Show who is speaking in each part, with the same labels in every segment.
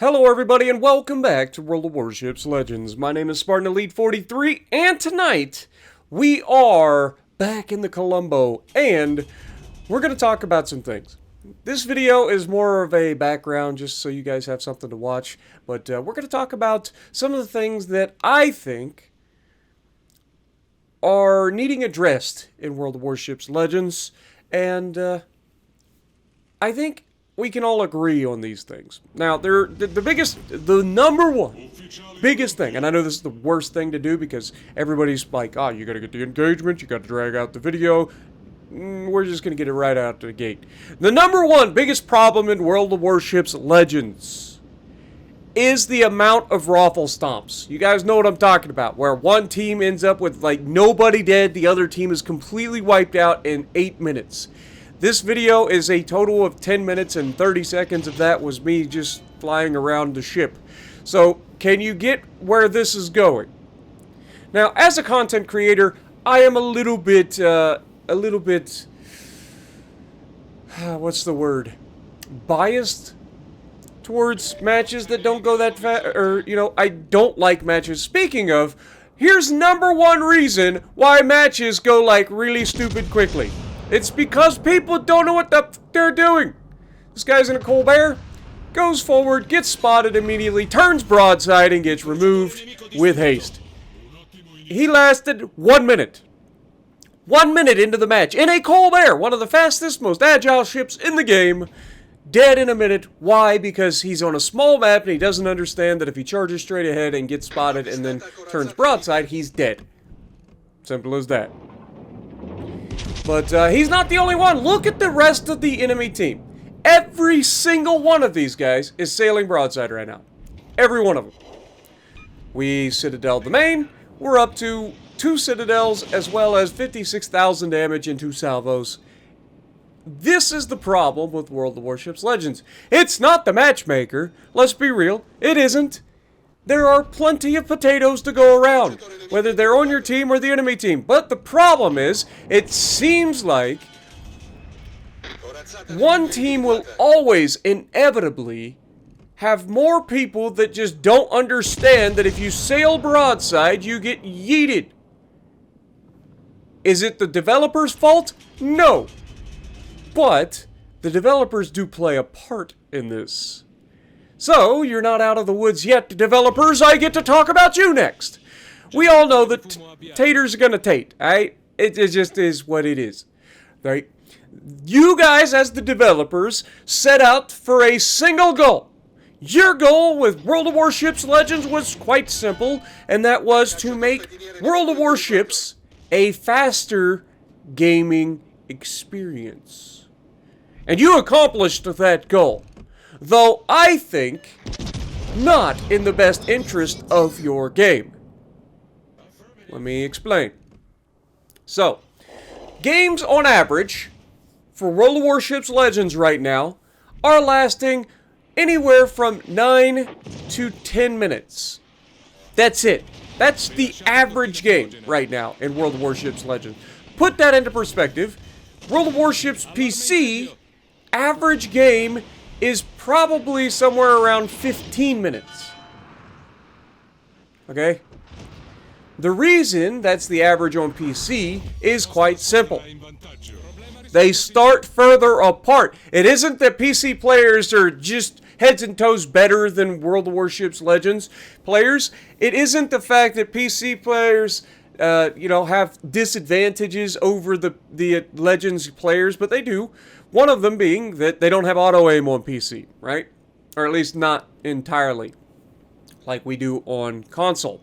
Speaker 1: Hello everybody and welcome back to World of Warships Legends. My name is Spartan Elite 43 and tonight we are back in the Colombo and we're going to talk about some things. This video is more of a background just so you guys have something to watch, but we're going to talk about some of the things that I think are needing addressed in World of Warships Legends, and I think we can all agree on these things. Now, the number one biggest thing, and I know this is the worst thing to do because everybody's like, oh, you gotta get the engagement, you gotta drag out the video. We're just gonna get it right out the gate. The number one biggest problem in World of Warships Legends is the amount of raffle stomps. You guys know what I'm talking about, where one team ends up with like nobody dead, the other team is completely wiped out in 8 minutes. This video is a total of 10 minutes and 30 seconds of that was me just flying around the ship. So, can you get where this is going? Now, as a content creator, I am a little bit, what's the word? Biased towards matches that don't go that fast, or, you know, I don't like matches. Speaking of, here's number one reason why matches go, like, really stupid quickly. It's because people don't know what they're doing. This guy's in a Colbert, goes forward, gets spotted immediately, turns broadside, and gets removed with haste. He lasted 1 minute. 1 minute into the match, in a Colbert, one of the fastest, most agile ships in the game, dead in a minute. Why? Because he's on a small map and he doesn't understand that if he charges straight ahead and gets spotted and then turns broadside, he's dead. Simple as that. But he's not the only one. Look at the rest of the enemy team. Every single one of these guys is sailing broadside right now. Every one of them. We Citadel the main. We're up to 2 Citadels as well as 56,000 damage and 2 salvos. This is the problem with World of Warships Legends. It's not the matchmaker. Let's be real. It isn't. There are plenty of potatoes to go around, whether they're on your team or the enemy team. But the problem is, it seems like one team will always, inevitably, have more people that just don't understand that if you sail broadside, you get yeeted. Is it the developer's fault? No. But the developers do play a part in this. So, you're not out of the woods yet, developers. I get to talk about you next. We all know that taters are gonna tate, alright? It just is what it is, right? You guys, as the developers, set out for a single goal. Your goal with World of Warships Legends was quite simple, and that was to make World of Warships a faster gaming experience. And you accomplished that goal. Though I think not in the best interest of your game. Let me explain. So, games on average for World of Warships Legends right now are lasting anywhere from 9 to 10 minutes. That's it. That's the average game right now in World of Warships Legends. Put that into perspective. World of Warships PC average game is probably somewhere around 15 minutes. Okay? The reason that's the average on PC is quite simple. They start further apart. It isn't that PC players are just heads and toes better than World of Warships Legends players. It isn't the fact that PC players have disadvantages over the Legends players, but they do. One of them being that they don't have auto-aim on PC, right? Or at least not entirely, like we do on console.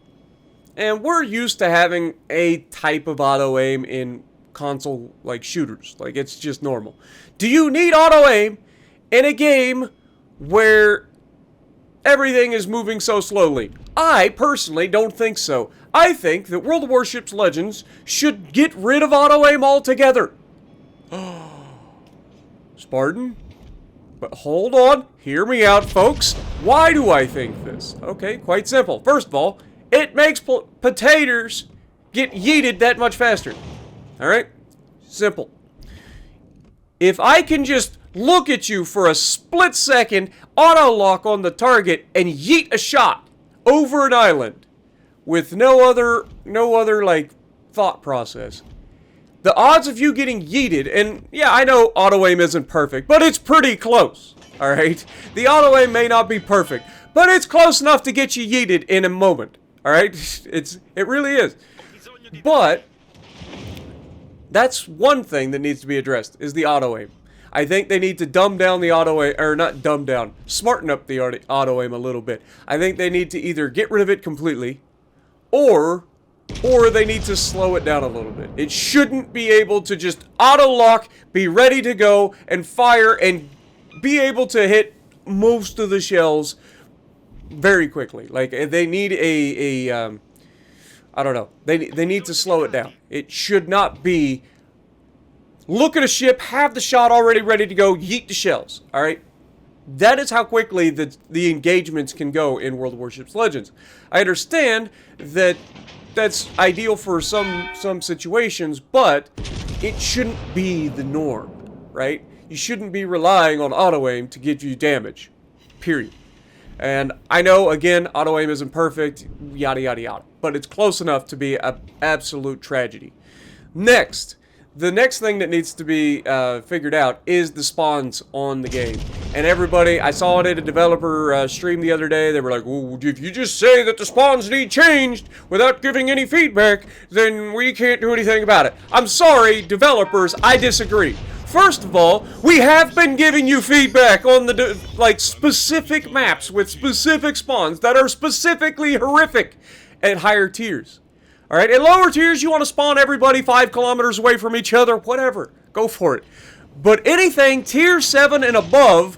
Speaker 1: And we're used to having a type of auto-aim in console, like, shooters. Like, it's just normal. Do you need auto-aim in a game where everything is moving so slowly? I, personally, don't think so. I think that World of Warships Legends should get rid of auto-aim altogether. Spartan? But hold on, hear me out, folks. Why do I think this? Okay, quite simple. First of all, it makes potatoes get yeeted that much faster. Alright? Simple. If I can just look at you for a split second, auto lock on the target, and yeet a shot over an island with no other like thought process. The odds of you getting yeeted, and yeah, I know auto aim isn't perfect, but it's pretty close. All right, the auto aim may not be perfect, but it's close enough to get you yeeted in a moment. All right, it really is. But that's one thing that needs to be addressed is the auto aim. I think they need to dumb down the auto aim, or not dumb down, smarten up the auto aim a little bit. I think they need to either get rid of it completely, or they need to slow it down a little bit. It shouldn't be able to just auto lock, be ready to go, and fire, and be able to hit most of the shells very quickly. Like, they need I don't know. They need to slow it down. It should not be look at a ship, have the shot already ready to go, yeet the shells. All right? That is how quickly the engagements can go in World of Warships Legends. I understand that that's ideal for some situations, but it shouldn't be the norm, right? You shouldn't be relying on auto aim to give you damage, period. And I know, again, auto aim isn't perfect, yada yada yada, but it's close enough to be an absolute tragedy. Next, the next thing that needs to be figured out is the spawns on the game. And everybody, I saw it at a developer stream the other day, they were like, well, if you just say that the spawns need changed without giving any feedback, then we can't do anything about it. I'm sorry, developers, I disagree. First of all, we have been giving you feedback on the specific maps with specific spawns that are specifically horrific at higher tiers. All right, at lower tiers, you want to spawn everybody 5 kilometers away from each other, whatever, go for it. But anything tier 7 and above,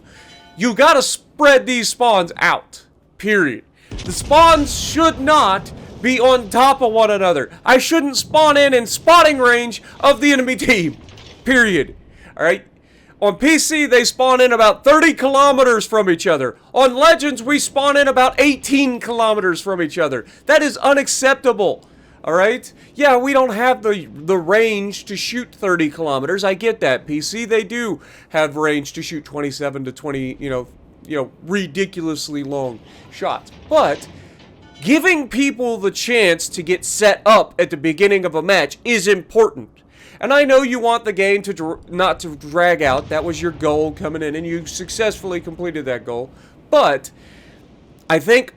Speaker 1: you got to spread these spawns out, period. The spawns should not be on top of one another. I shouldn't spawn in spotting range of the enemy team, period. All right? On PC, they spawn in about 30 kilometers from each other. On Legends, we spawn in about 18 kilometers from each other. That is unacceptable. All right? Yeah, we don't have the range to shoot 30 kilometers. I get that. PC, they do have range to shoot 27 to 20, you know, ridiculously long shots. But giving people the chance to get set up at the beginning of a match is important. And I know you want the game to not to drag out. That was your goal coming in, and you successfully completed that goal. But I think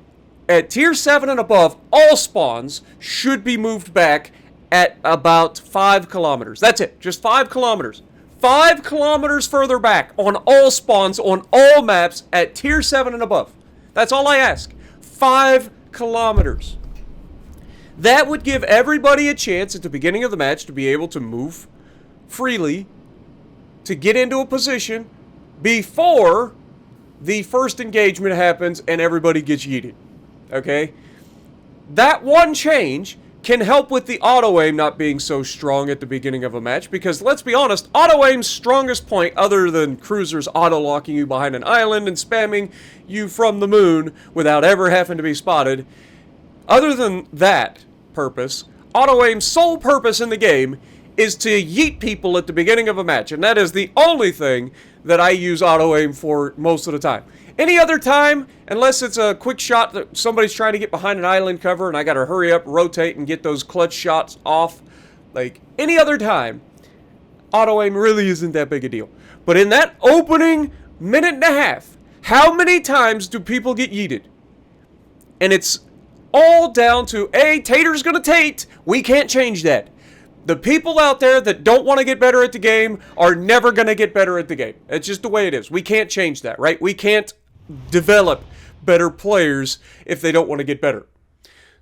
Speaker 1: at tier 7 and above, all spawns should be moved back at about 5 kilometers. That's it. Just 5 kilometers. 5 kilometers further back on all spawns, on all maps at tier 7 and above. That's all I ask. 5 kilometers. That would give everybody a chance at the beginning of the match to be able to move freely, to get into a position before the first engagement happens and everybody gets yeeted. Okay? That one change can help with the auto aim not being so strong at the beginning of a match, because let's be honest, auto aim's strongest point, other than cruisers auto locking you behind an island and spamming you from the moon without ever having to be spotted, other than that purpose, auto aim's sole purpose in the game is to yeet people at the beginning of a match, and that is the only thing that I use auto aim for most of the time. Any other time, unless it's a quick shot that somebody's trying to get behind an island cover and I gotta hurry up, rotate, and get those clutch shots off, like any other time, auto aim really isn't that big a deal. But in that opening minute and a half, how many times do people get yeeted? And it's all down to, Tater's gonna Tate. We can't change that. The people out there that don't want to get better at the game are never gonna get better at the game. It's just the way it is. We can't change that, right? We can't develop better players if they don't want to get better.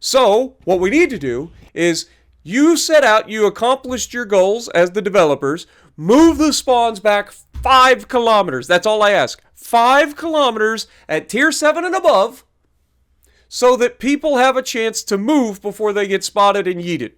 Speaker 1: So, what we need to do is, you set out, you accomplished your goals as the developers, move the spawns back 5 kilometers. That's all I ask. 5 kilometers at tier 7 and above, so that people have a chance to move before they get spotted and yeeted.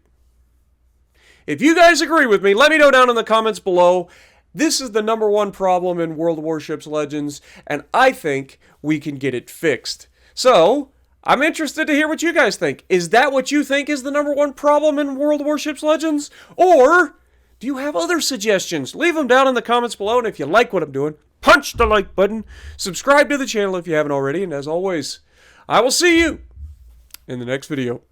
Speaker 1: If you guys agree with me, let me know down in the comments below. This is the #1 problem in World of Warships Legends, and I think we can get it fixed. So, I'm interested to hear what you guys think. Is that what you think is the #1 problem in World of Warships Legends? Or do you have other suggestions? Leave them down in the comments below, and if you like what I'm doing, punch the like button. Subscribe to the channel if you haven't already. And as always, I will see you in the next video.